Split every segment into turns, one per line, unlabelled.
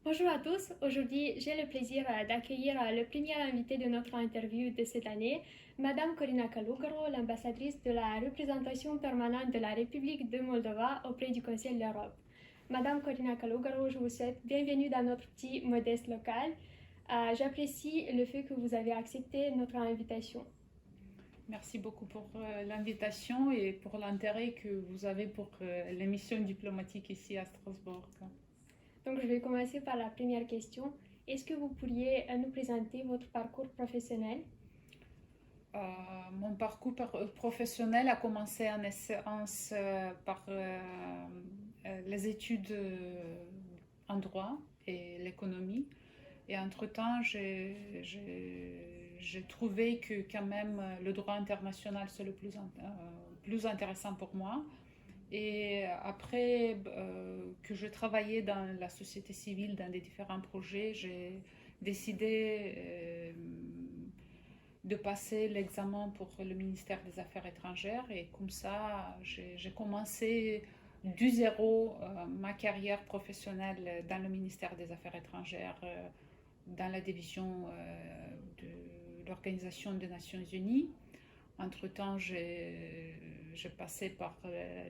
Bonjour à tous, aujourd'hui j'ai le plaisir d'accueillir le premier invité de notre interview de cette année, Madame Corina Calugaro, l'ambassadrice de la représentation permanente de la République de Moldova auprès du Conseil de l'Europe. Madame Corina Calugaro, je vous souhaite bienvenue dans notre petit modeste local. J'apprécie le fait que vous avez accepté notre invitation.
Merci beaucoup pour l'invitation et pour l'intérêt que vous avez pour l'émission diplomatique ici à Strasbourg.
Donc je vais commencer par la première question. Est-ce que vous pourriez nous présenter votre parcours professionnel?
Mon parcours professionnel a commencé en essence par les études en droit et l'économie. Et entre-temps, j'ai trouvé que quand même le droit international c'est le plus intéressant pour moi. Et après que je travaillais dans la société civile, dans des différents projets, j'ai décidé de passer l'examen pour le ministère des Affaires étrangères. Et comme ça, j'ai commencé du zéro ma carrière professionnelle dans le ministère des Affaires étrangères, dans la division de l'Organisation des Nations Unies. Entre-temps, j'ai passé par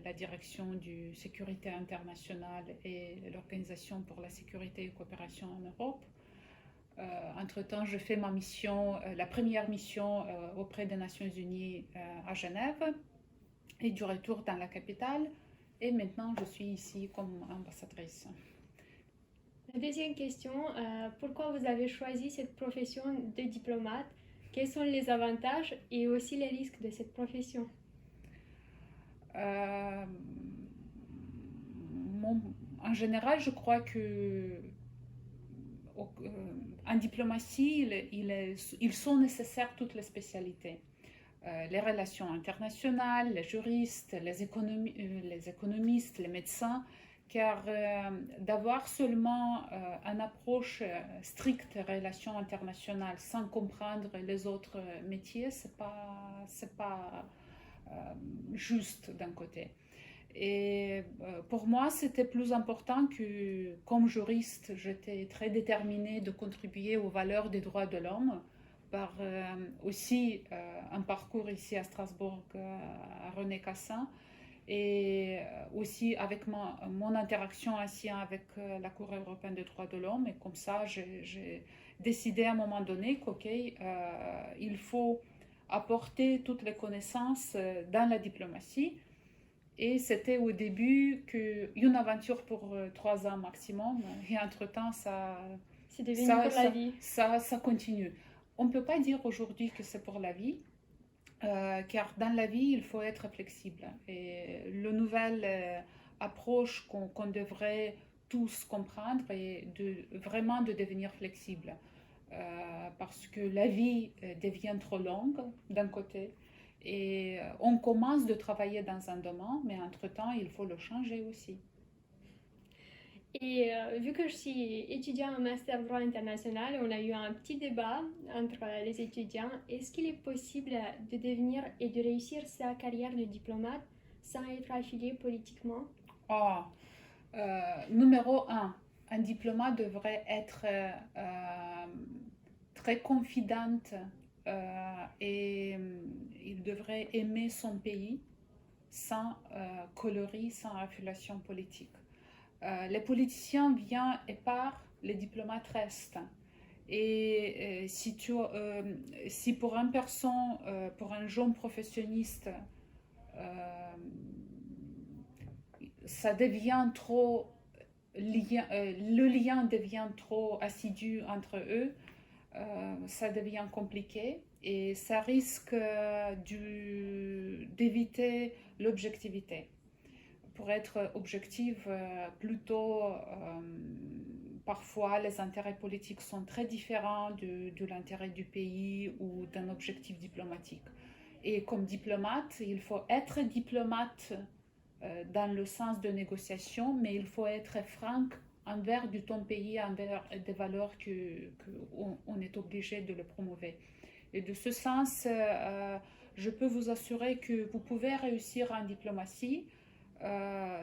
la direction du sécurité internationale et l'Organisation pour la sécurité et coopération en Europe. Entre-temps, je fais ma mission, la première mission auprès des Nations Unies à Genève et du retour dans la capitale. Et maintenant, je suis ici comme ambassadrice.
La deuxième question, pourquoi vous avez choisi cette profession de diplomate? Quels sont les avantages et aussi les risques de cette profession?
En général, je crois que en diplomatie, ils sont nécessaires toutes les spécialités. Les relations internationales, les juristes, les économistes, les médecins, car d'avoir seulement une approche stricte des relations internationales sans comprendre les autres métiers, c'est pas juste d'un côté. Et pour moi, c'était plus important que, comme juriste, j'étais très déterminée de contribuer aux valeurs des droits de l'homme par aussi un parcours ici à Strasbourg, à René Cassin, et aussi avec mon interaction ancienne avec la Cour européenne des droits de l'homme. Et comme ça, j'ai décidé à un moment donné qu'il faut apporter toutes les connaissances dans la diplomatie. Et c'était au début une aventure pour 3 ans maximum. Et entre-temps,
C'est devenu pour la vie.
ça continue. On ne peut pas dire aujourd'hui que c'est pour la vie, car dans la vie, il faut être flexible. Et la nouvelle approche qu'on devrait tous comprendre est vraiment de devenir flexible. Parce que la vie devient trop longue d'un côté et on commence de travailler dans un domaine, mais entre-temps, il faut le changer aussi.
Et vu que je suis étudiant en master droit international, on a eu un petit débat entre les étudiants. Est-ce qu'il est possible de devenir et de réussir sa carrière de diplomate sans être affilié politiquement?
Oh, numéro un diplomate devrait être très confidente et il devrait aimer son pays sans coloris, sans affiliation politique. Les politiciens viennent et partent, les diplomates restent. Et si pour une personne, pour un jeune professionniste, ça devient trop le lien devient trop assidu entre eux, ça devient compliqué et ça risque d'éviter l'objectivité. Pour être objectif, plutôt parfois les intérêts politiques sont très différents de l'intérêt du pays ou d'un objectif diplomatique. Et comme diplomate, il faut être diplomate dans le sens de négociation, mais il faut être franc envers du ton pays, envers des valeurs qu'on est obligé de le promouvoir. Et de ce sens, je peux vous assurer que vous pouvez réussir en diplomatie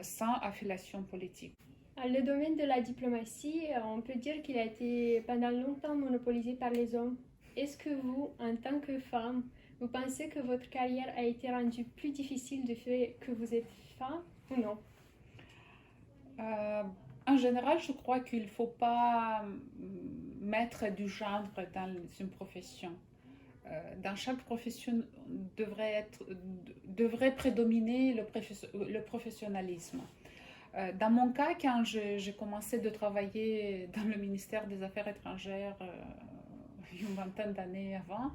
sans affiliation politique.
Le domaine de la diplomatie, on peut dire qu'il a été pendant longtemps monopolisé par les hommes. Est-ce que vous, en tant que femme, vous pensez que votre carrière a été rendue plus difficile du fait que vous êtes femme ou non?
En général, je crois qu'il ne faut pas mettre du genre dans une profession. Dans chaque profession devrait prédominer le professionnalisme. Dans mon cas, quand j'ai commencé de travailler dans le ministère des Affaires étrangères une vingtaine d'années avant,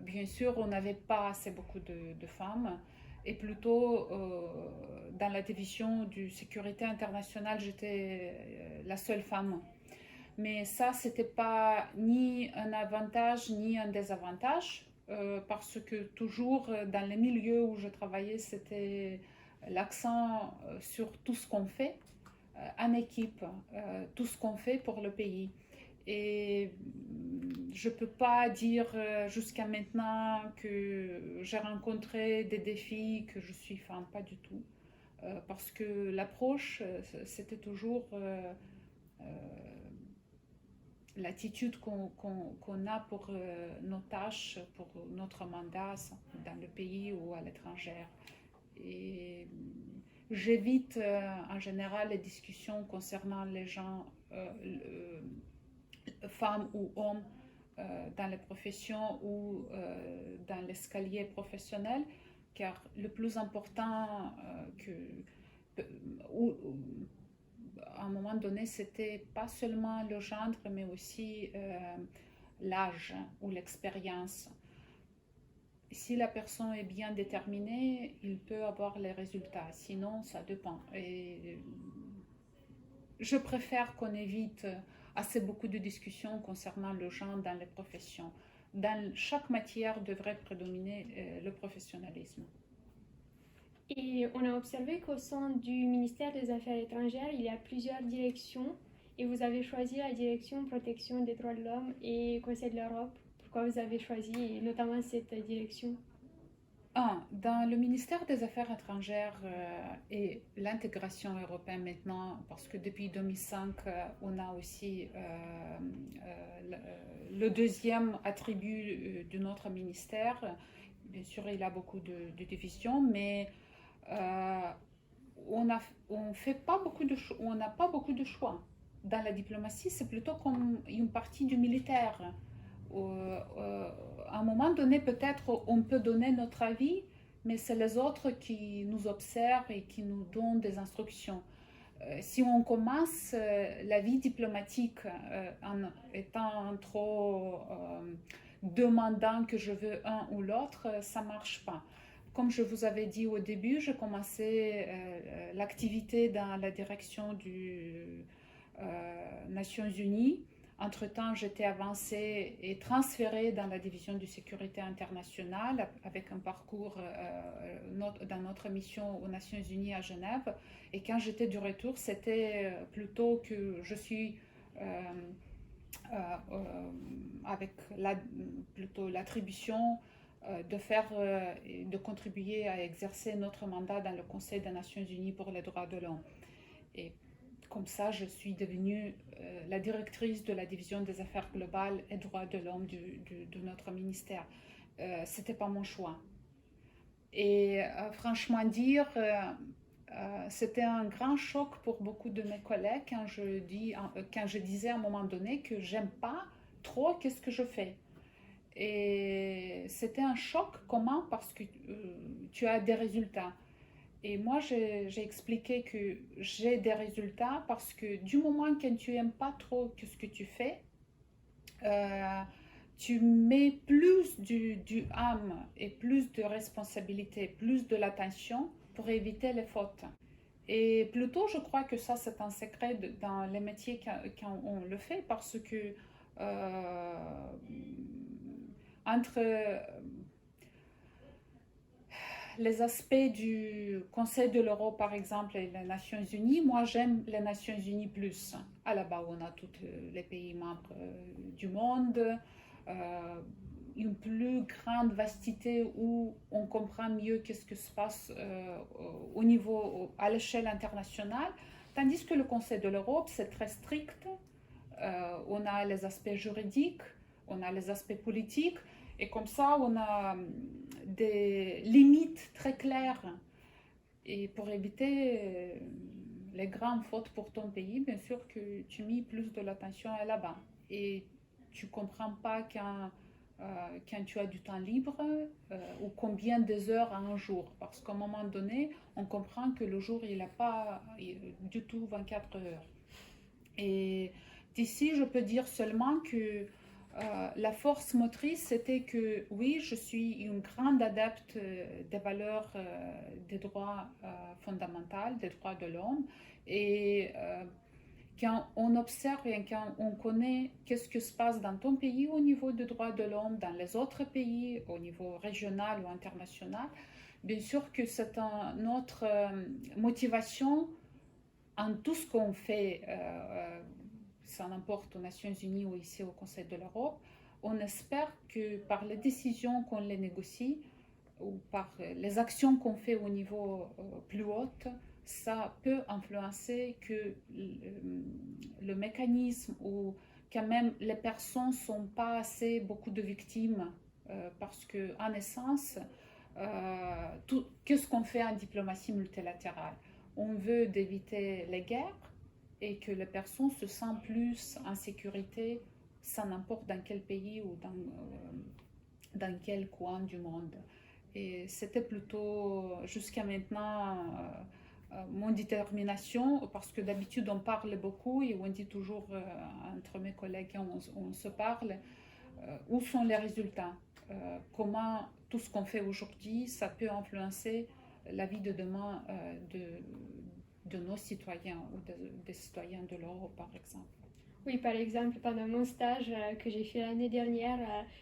bien sûr, on n'avait pas assez beaucoup de femmes. Et plutôt dans la division de sécurité internationale, j'étais la seule femme. Mais ça, c'était pas ni un avantage ni un désavantage, parce que toujours dans les milieux où je travaillais, c'était l'accent sur tout ce qu'on fait en équipe, tout ce qu'on fait pour le pays. Et je ne peux pas dire jusqu'à maintenant que j'ai rencontré des défis, que je suis femme, pas du tout. Parce que l'approche, c'était toujours l'attitude qu'on a pour nos tâches, pour notre mandat dans le pays ou à l'étranger. Et j'évite en général les discussions concernant les gens, femmes ou hommes, dans les professions ou dans l'escalier professionnel, car le plus important à un moment donné, c'était pas seulement le genre, mais aussi l'âge ou l'expérience. Si la personne est bien déterminée, il peut avoir les résultats, sinon ça dépend. Et je préfère qu'on évite assez beaucoup de discussions concernant le genre dans les professions. Dans chaque matière devrait prédominer le professionnalisme.
Et on a observé qu'au sein du ministère des Affaires étrangères, il y a plusieurs directions et vous avez choisi la direction protection des droits de l'homme et Conseil de l'Europe. Pourquoi vous avez choisi notamment cette direction?
Dans le ministère des Affaires étrangères et l'intégration européenne maintenant, parce que depuis 2005, on a aussi le deuxième attribut de notre ministère. Bien sûr, il a beaucoup de divisions, mais on n'a pas beaucoup de choix. Dans la diplomatie, c'est plutôt comme une partie du militaire. À un moment donné, peut-être on peut donner notre avis, mais c'est les autres qui nous observent et qui nous donnent des instructions. Si on commence la vie diplomatique en étant trop demandant que je veux un ou l'autre, ça ne marche pas. Comme je vous avais dit au début, j'ai commencé l'activité dans la direction des Nations Unies. Entre-temps, j'étais avancée et transférée dans la division de sécurité internationale avec un parcours dans notre mission aux Nations Unies à Genève. Et quand j'étais du retour, c'était plutôt que je suis avec plutôt l'attribution de contribuer à exercer notre mandat dans le Conseil des Nations Unies pour les droits de l'homme. Et comme ça, je suis devenue la directrice de la division des affaires globales et droits de l'homme de notre ministère. C'était pas mon choix. Et franchement dire, c'était un grand choc pour beaucoup de mes collègues quand je disais à un moment donné que j'aime pas trop qu'est-ce que je fais. Et c'était un choc. Comment? Parce que tu as des résultats. Et moi, j'ai expliqué que j'ai des résultats parce que du moment que tu n'aimes pas trop ce que tu fais, tu mets plus du âme et plus de responsabilité, plus de l'attention pour éviter les fautes. Et plutôt, je crois que ça, c'est un secret dans les métiers quand on le fait parce que entre les aspects du Conseil de l'Europe, par exemple, et les Nations Unies, moi j'aime les Nations Unies plus. À là-bas, on a tous les pays membres du monde. une plus grande vastité où on comprend mieux qu'est-ce que se passe au niveau, à l'échelle internationale, tandis que le Conseil de l'Europe, c'est très strict. On a les aspects juridiques, on a les aspects politiques, et comme ça, on a des limites très claires. Et pour éviter les grandes fautes pour ton pays, bien sûr que tu mets plus de l'attention là-bas. Et tu ne comprends pas quand tu as du temps libre ou combien des heures à un jour. Parce qu'à un moment donné, on comprend que le jour, il n'a pas du tout 24 heures. Et d'ici, je peux dire seulement que la force motrice, c'était que oui, je suis une grande adepte des valeurs des droits fondamentaux, des droits de l'homme. Et quand on observe et quand on connaît qu'est-ce qui se passe dans ton pays au niveau des droits de l'homme, dans les autres pays, au niveau régional ou international, bien sûr que c'est notre motivation en tout ce qu'on fait. Ça n'importe aux Nations Unies ou ici au Conseil de l'Europe, on espère que par les décisions qu'on les négocie ou par les actions qu'on fait au niveau plus haut, ça peut influencer que le mécanisme ou quand même les personnes ne sont pas assez beaucoup de victimes parce qu'en essence, qu'est-ce qu'on fait en diplomatie multilatérale? On veut éviter les guerres, et que les personnes se sentent plus en sécurité, ça n'importe dans quel pays ou dans quel coin du monde. Et c'était plutôt jusqu'à maintenant mon détermination, parce que d'habitude on parle beaucoup et on dit toujours entre mes collègues, on se parle, où sont les résultats, comment tout ce qu'on fait aujourd'hui, ça peut influencer la vie de demain de nos citoyens ou des citoyens de l'Europe, par exemple.
Oui, par exemple, pendant mon stage que j'ai fait l'année dernière,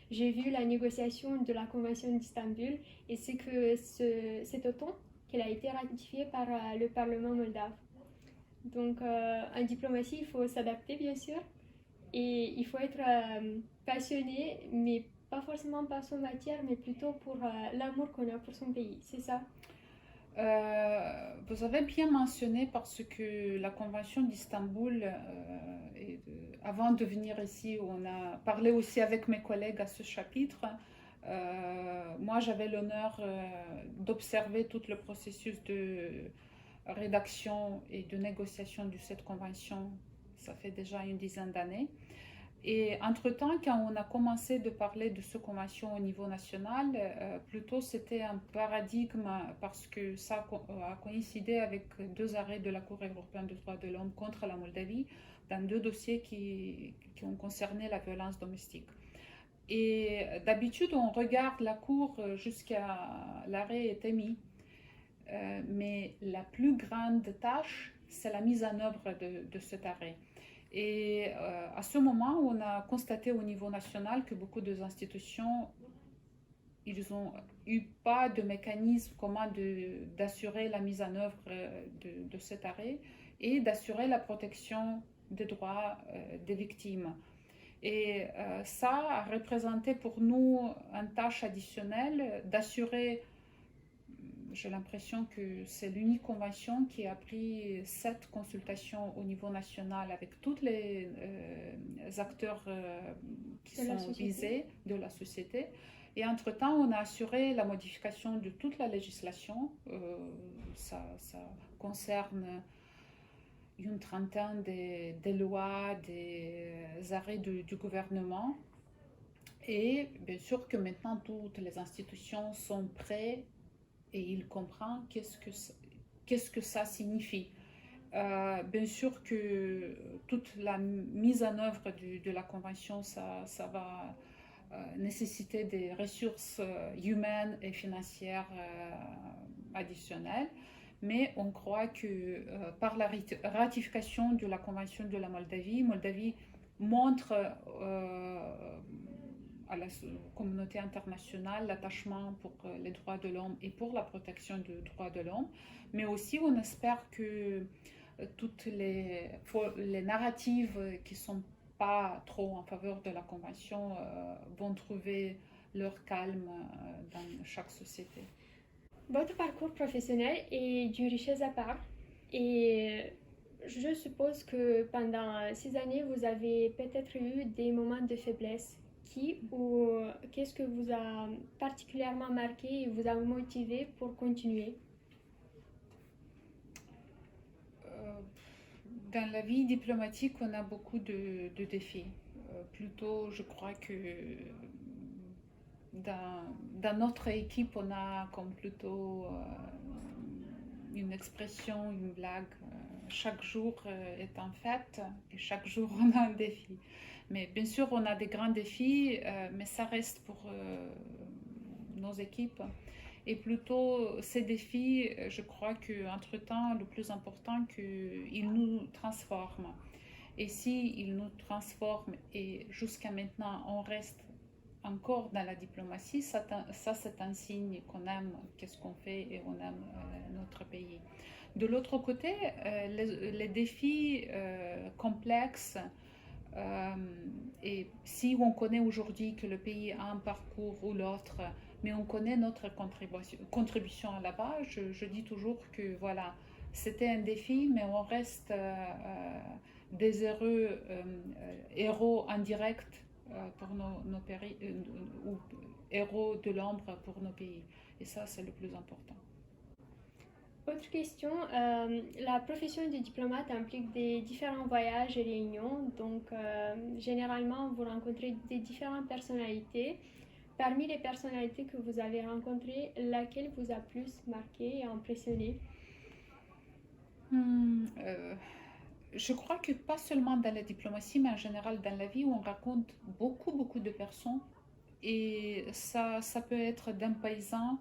j'ai vu la négociation de la Convention d'Istanbul et c'est que cet automne qu'elle a été ratifiée par le Parlement moldave. Donc, en diplomatie, il faut s'adapter, bien sûr, et il faut être passionné, mais pas forcément par son matière, mais plutôt pour l'amour qu'on a pour son pays, c'est ça?
Vous avez bien mentionné parce que la Convention d'Istanbul, avant de venir ici, on a parlé aussi avec mes collègues à ce chapitre. Moi, j'avais l'honneur d'observer tout le processus de rédaction et de négociation de cette convention. Ça fait déjà une dizaine d'années. Et entre-temps, quand on a commencé de parler de cette convention au niveau national, plutôt c'était un paradigme parce que ça a coïncidé avec 2 arrêts de la Cour européenne des droits de l'homme contre la Moldavie dans 2 dossiers qui ont concerné la violence domestique. Et d'habitude, on regarde la Cour jusqu'à l'arrêt est émis, mais la plus grande tâche, c'est la mise en œuvre de cet arrêt. Et à ce moment, on a constaté au niveau national que beaucoup d'institutions, ils n'ont eu pas de mécanisme comment d'assurer la mise en œuvre de cet arrêt et d'assurer la protection des droits des victimes. Et ça a représenté pour nous une tâche additionnelle d'assurer. J'ai l'impression que c'est l'unique convention qui a pris cette consultation au niveau national avec tous les acteurs qui sont visés de la société. Et entre-temps, on a assuré la modification de toute la législation. Ça concerne une trentaine des lois, des arrêts du gouvernement. Et bien sûr que maintenant, toutes les institutions sont prêtes et il comprend qu'est-ce que ça signifie. Bien sûr que toute la mise en œuvre de la convention, ça va nécessiter des ressources humaines et financières additionnelles, mais on croit que par la ratification de la convention de la Moldavie montre à la communauté internationale l'attachement pour les droits de l'homme et pour la protection des droits de l'homme, mais aussi on espère que toutes les narratives qui ne sont pas trop en faveur de la convention vont trouver leur calme dans chaque société.
Votre parcours professionnel est d'une richesse à part et je suppose que pendant 6 années, vous avez peut-être eu des moments de faiblesse. Qui ou qu'est-ce que vous a particulièrement marqué et vous a motivé pour continuer?
Dans la vie diplomatique, on a beaucoup de défis. Plutôt, je crois que dans notre équipe, on a comme plutôt une expression, une blague. Chaque jour est en fête et chaque jour on a un défi. Mais bien sûr, on a des grands défis, mais ça reste pour nos équipes. Et plutôt, ces défis, je crois qu'entre-temps, le plus important, qu'ils nous transforment. Et s'ils nous transforment et jusqu'à maintenant, on reste encore dans la diplomatie, ça c'est un signe qu'on aime qu'est-ce qu'on fait et on aime notre pays. De l'autre côté, les défis complexes, et si on connaît aujourd'hui que le pays a un parcours ou l'autre, mais on connaît notre contribution à là-bas, je dis toujours que voilà, c'était un défi, mais on reste des héros indirects pour nos pays, ou héros de l'ombre pour nos pays. Et ça, c'est le plus important.
Autre question, la profession de diplomate implique des différents voyages et réunions, donc généralement vous rencontrez des différentes personnalités. Parmi les personnalités que vous avez rencontrées, laquelle vous a plus marqué et impressionné?
Je crois que pas seulement dans la diplomatie, mais en général dans la vie, où on rencontre beaucoup de personnes. Et ça peut être d'un paysan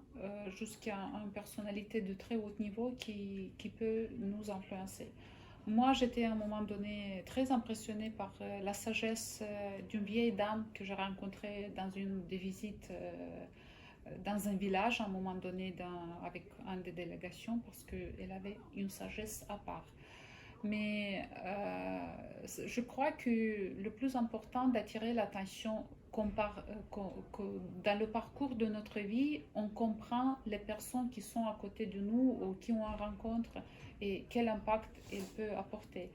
jusqu'à une personnalité de très haut niveau qui peut nous influencer. Moi, j'étais à un moment donné très impressionnée par la sagesse d'une vieille dame que j'ai rencontrée dans une des visites dans un village à un moment donné avec une des délégations, parce qu'elle avait une sagesse à part. Mais je crois que le plus important d'attirer l'attention, dans le parcours de notre vie, on comprend les personnes qui sont à côté de nous ou qui on rencontre et quel impact elles peuvent apporter.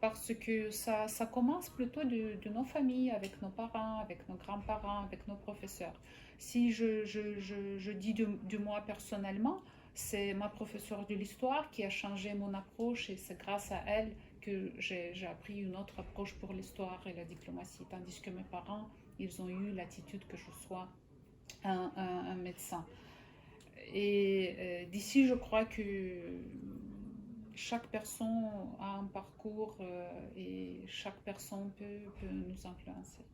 Parce que ça commence plutôt de nos familles, avec nos parents, avec nos grands-parents, avec nos professeurs. Si je dis de moi personnellement, c'est ma professeure de l'histoire qui a changé mon approche et c'est grâce à elle que j'ai appris une autre approche pour l'histoire et la diplomatie. Tandis que mes parents, ils ont eu l'attitude que je sois un médecin. Et d'ici, je crois que chaque personne a un parcours et chaque personne peut nous influencer.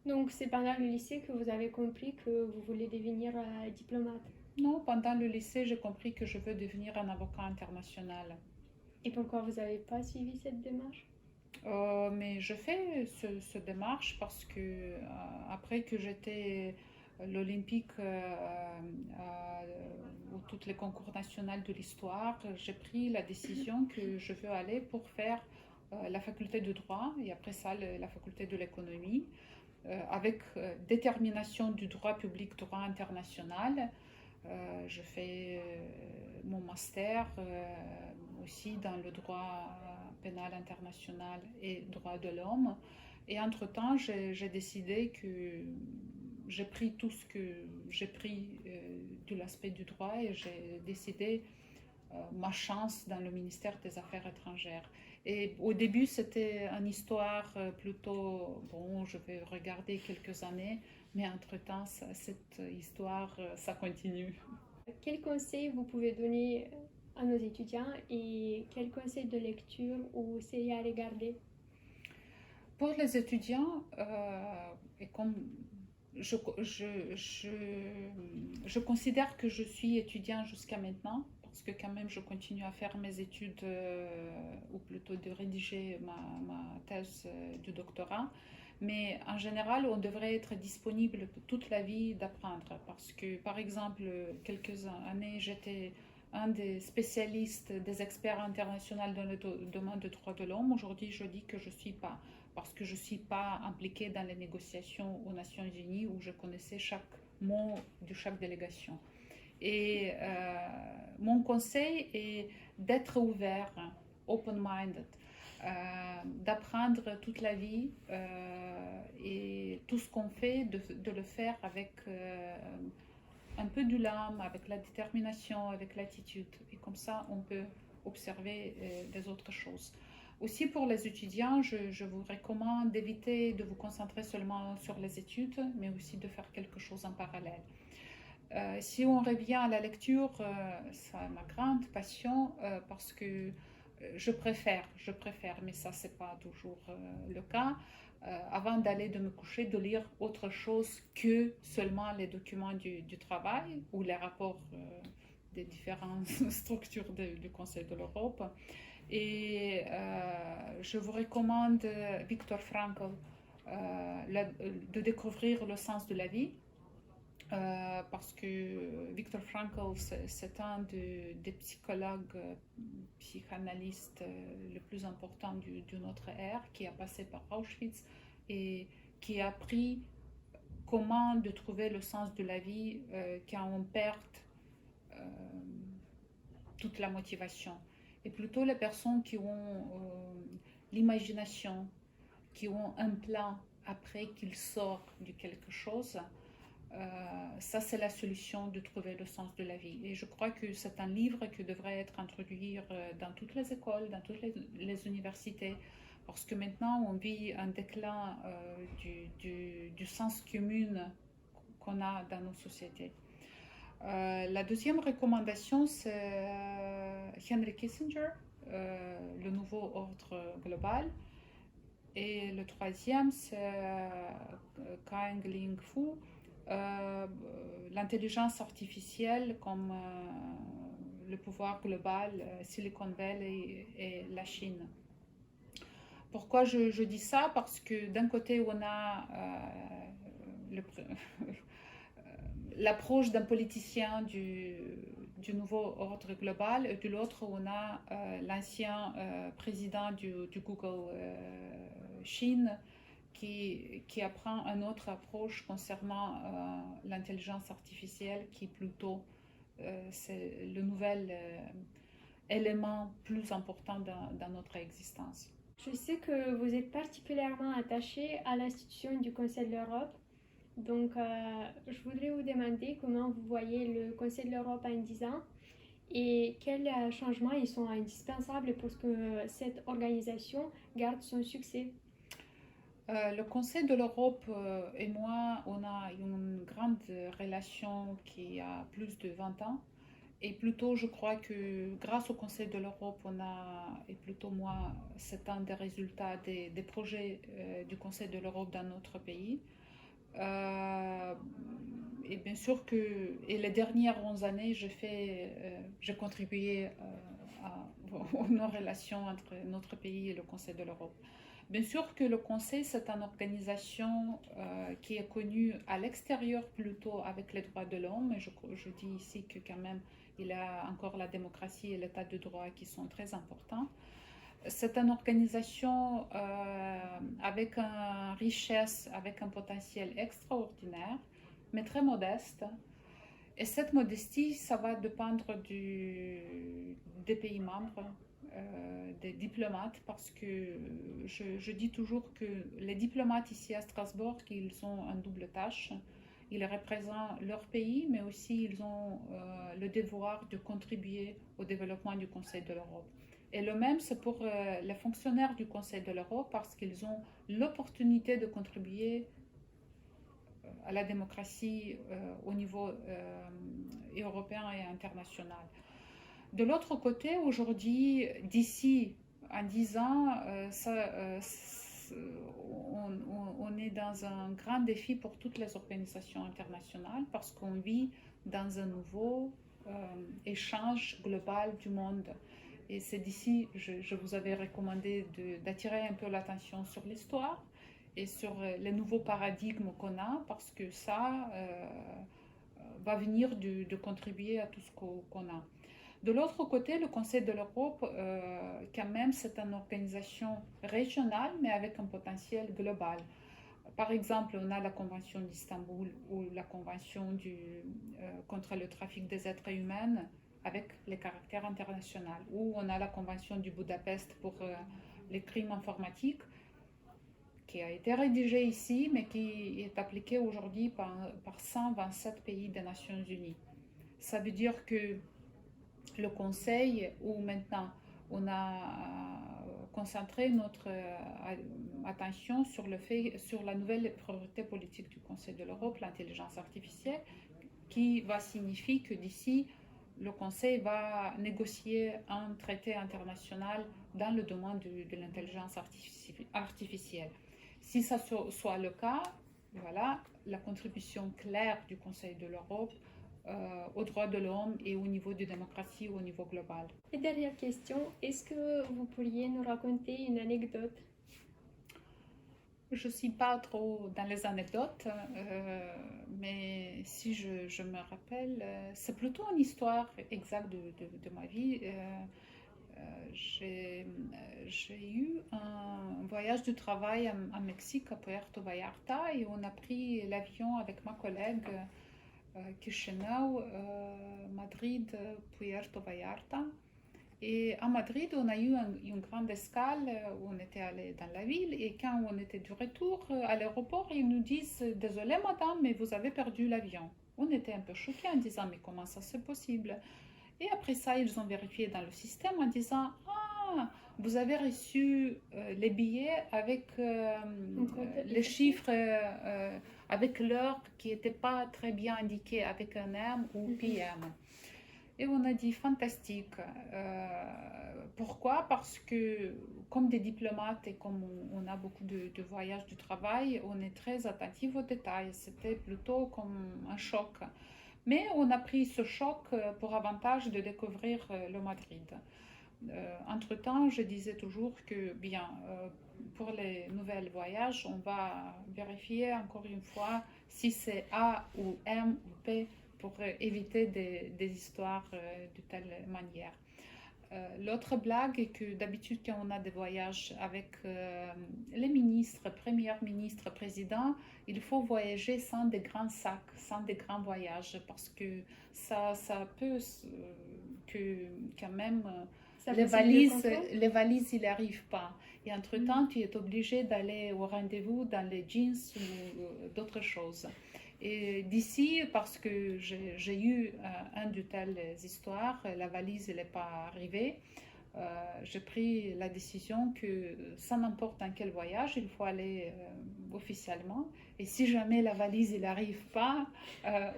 Donc c'est pendant le lycée que vous avez compris que vous voulez devenir diplomate?
Non, pendant le lycée, j'ai compris que je veux devenir un avocat international.
Et pourquoi vous n'avez pas suivi cette démarche?
Mais je fais ce démarche parce que après que j'étais l'Olympique ou tous les concours nationaux de l'histoire, j'ai pris la décision que je veux aller pour faire la faculté de droit et après ça la faculté de l'économie avec détermination du droit public, droit international. Je fais mon master aussi dans le droit pénal international et droit de l'homme. Et entre-temps, j'ai décidé que j'ai pris tout ce que j'ai pris de l'aspect du droit et j'ai décidé ma chance dans le ministère des Affaires étrangères. Et au début, c'était une histoire plutôt, bon, je vais regarder quelques années, mais entre-temps, cette histoire, ça continue.
Quels conseils vous pouvez donner à nos étudiants et quels conseils de lecture ou séries à regarder?
Pour les étudiants, et comme je considère que je suis étudiant jusqu'à maintenant, parce que quand même je continue à faire mes études, ou plutôt de rédiger ma thèse de doctorat. Mais en général, on devrait être disponible toute la vie d'apprendre. Parce que, par exemple, quelques années, j'étais un des spécialistes, des experts internationaux dans le domaine des droits de l'homme. Aujourd'hui, je dis que je ne suis pas. Parce que je ne suis pas impliquée dans les négociations aux Nations Unies où je connaissais chaque mot de chaque délégation. Et mon conseil est d'être ouvert, open-minded, d'apprendre toute la vie et tout ce qu'on fait, de le faire avec un peu de l'âme, avec la détermination, avec l'attitude. Et comme ça, on peut observer des autres choses. Aussi pour les étudiants, je vous recommande d'éviter de vous concentrer seulement sur les études, mais aussi de faire quelque chose en parallèle. Si on revient à la lecture, c'est ma grande passion parce que je préfère, mais ça c'est pas toujours le cas, avant d'aller de me coucher, de lire autre chose que seulement les documents du travail ou les rapports des différentes structures du Conseil de l'Europe. Et je vous recommande Viktor Frankl, de découvrir le sens de la vie. Parce que Viktor Frankl, c'est un des psychologues, psychanalystes le plus important de notre ère, qui a passé par Auschwitz et qui a appris comment de trouver le sens de la vie quand on perd toute la motivation. Et plutôt les personnes qui ont l'imagination, qui ont un plan après qu'ils sortent de quelque chose, ça c'est la solution de trouver le sens de la vie. Et je crois que c'est un livre qui devrait être introduit dans toutes les écoles, dans toutes les universités, parce que maintenant on vit un déclin du sens commun qu'on a dans nos sociétés. La deuxième recommandation, c'est Henry Kissinger, le nouveau ordre global. Et le troisième, c'est Kang Ling Fu, l'intelligence artificielle comme le pouvoir global, Silicon Valley et la Chine. Pourquoi je dis ça? Parce que d'un côté, on a l'approche d'un politicien du nouveau ordre global, et de l'autre, on a l'ancien président du Google Chine, qui apprend une autre approche concernant l'intelligence artificielle, qui plutôt c'est le nouvel élément plus important dans notre existence.
Je sais que vous êtes particulièrement attaché à l'institution du Conseil de l'Europe. Donc, je voudrais vous demander comment vous voyez le Conseil de l'Europe en 10 ans et quels changements ils sont indispensables pour que cette organisation garde son succès.
Le Conseil de l'Europe et moi, on a une grande relation qui a plus de 20 ans. Et plutôt, je crois que grâce au Conseil de l'Europe, et plutôt moi, c'est un des résultats des projets du Conseil de l'Europe dans notre pays. Et bien sûr que les dernières 11 années, j'ai contribué aux relations entre notre pays et le Conseil de l'Europe. Bien sûr que le Conseil, c'est une organisation qui est connue à l'extérieur plutôt avec les droits de l'homme. Et je dis ici que quand même, il y a encore la démocratie et l'état de droit qui sont très importants. C'est une organisation avec une richesse, avec un potentiel extraordinaire, mais très modeste. Et cette modestie, ça va dépendre des pays membres, des diplomates, parce que je dis toujours que les diplomates ici à Strasbourg, ils ont une double tâche. Ils représentent leur pays, mais aussi ils ont le devoir de contribuer au développement du Conseil de l'Europe. Et le même, c'est pour les fonctionnaires du Conseil de l'Europe, parce qu'ils ont l'opportunité de contribuer à la démocratie au niveau européen et international. De l'autre côté, aujourd'hui, d'ici à 10 ans, on est dans un grand défi pour toutes les organisations internationales, parce qu'on vit dans un nouveau échange global du monde. Et c'est d'ici, je vous avais recommandé d'attirer un peu l'attention sur l'histoire et sur les nouveaux paradigmes qu'on a, parce que ça va venir de contribuer à tout ce qu'on a. De l'autre côté, le Conseil de l'Europe, quand même, c'est une organisation régionale, mais avec un potentiel global. Par exemple, on a la Convention d'Istanbul ou la Convention contre le trafic des êtres humains avec les caractères internationaux, ou on a la Convention du Budapest pour les crimes informatiques, qui a été rédigée ici, mais qui est appliquée aujourd'hui par 127 pays des Nations Unies. Ça veut dire que le Conseil, où maintenant on a concentré notre attention sur la nouvelle priorité politique du Conseil de l'Europe, l'intelligence artificielle, qui va signifier que d'ici, le Conseil va négocier un traité international dans le domaine de l'intelligence artificielle. Si ça soit le cas, voilà la contribution claire du Conseil de l'Europe aux droits de l'homme et au niveau de démocratie au niveau global.
Et dernière question, est-ce que vous pourriez nous raconter une anecdote?
Je ne suis pas trop dans les anecdotes, mais si je me rappelle, c'est plutôt une histoire exacte de ma vie. J'ai eu un voyage de travail à Mexique, à Puerto Vallarta, et on a pris l'avion avec ma collègue Chisinau, Madrid, Puerto Vallarta. Et à Madrid, on a eu une grande escale où on était allé dans la ville. Et quand on était du retour à l'aéroport, ils nous disent « Désolé madame, mais vous avez perdu l'avion ». On était un peu choqués en disant « Mais comment ça c'est possible ?» Et après ça, ils ont vérifié dans le système en disant « Ah, vous avez reçu les billets avec les chiffres, avec l'heure qui n'était pas très bien indiquée, avec un M ou PM ». Et on a dit fantastique. Pourquoi? Parce que comme des diplomates et comme on a beaucoup de voyages de travail, on est très attentif aux détails. C'était plutôt comme un choc. Mais on a pris ce choc pour avantage de découvrir le Madrid. Entre-temps, je disais toujours que bien, pour les nouveaux voyages, on va vérifier encore une fois si c'est A ou M ou P pour éviter des histoires de telle manière. L'autre blague est que d'habitude quand on a des voyages avec les ministres, premiers ministres, présidents, il faut voyager sans des grands sacs, sans des grands voyages, parce que ça peut que quand même les valises ils n'arrivent pas. Et entre-temps, tu es obligé d'aller au rendez-vous dans les jeans ou d'autres choses. Et d'ici, parce que j'ai eu un de telles histoires, la valise n'est pas arrivée, j'ai pris la décision que sans n'importe quel voyage, il faut aller officiellement. Et si jamais la valise n'arrive pas,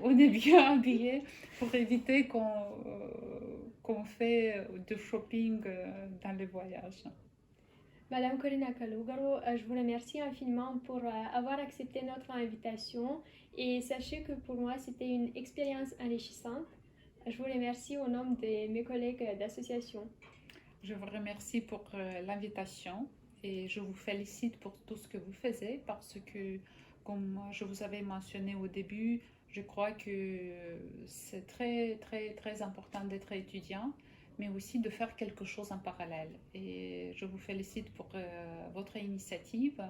on est bien habillé pour éviter qu'on fait de shopping dans les voyages.
Madame Corina Calogero, je vous remercie infiniment pour avoir accepté notre invitation et sachez que pour moi c'était une expérience enrichissante. Je vous remercie au nom de mes collègues d'association.
Je vous remercie pour l'invitation et je vous félicite pour tout ce que vous faites parce que, comme je vous avais mentionné au début, je crois que c'est très, très, très important d'être étudiant, mais aussi de faire quelque chose en parallèle. Et je vous félicite pour votre initiative,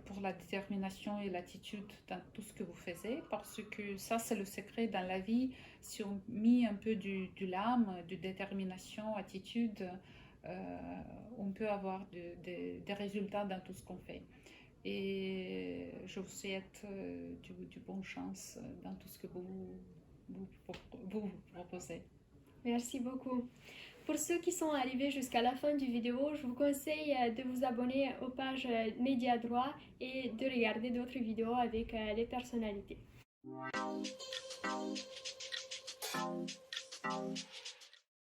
pour la détermination et l'attitude dans tout ce que vous faites, parce que ça, c'est le secret dans la vie. Si on met un peu de l'âme, de détermination, attitude, on peut avoir des résultats dans tout ce qu'on fait. Et je vous souhaite du bon chance dans tout ce que vous proposez.
Merci beaucoup. Pour ceux qui sont arrivés jusqu'à la fin du vidéo, je vous conseille de vous abonner aux pages Média Droit et de regarder d'autres vidéos avec les personnalités.